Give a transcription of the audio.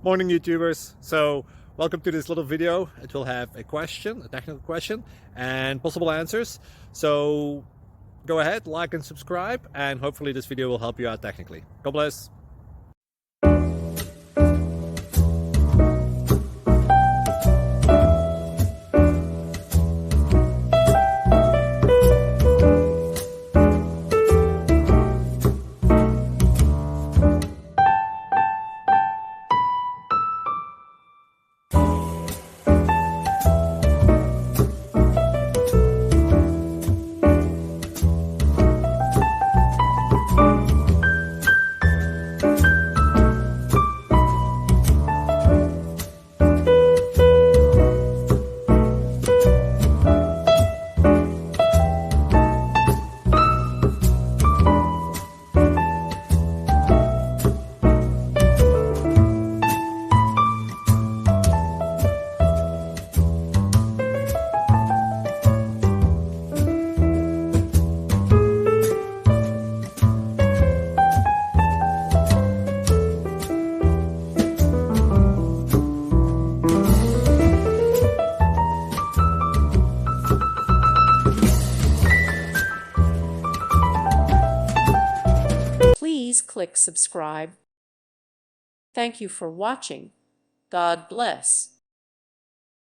Morning YouTubers. So welcome to this little video. It will have a question, a technical question, and possible answers. So go ahead, like and subscribe, and hopefully this video will help you out technically. God bless. Please click subscribe. Thank you for watching. God bless.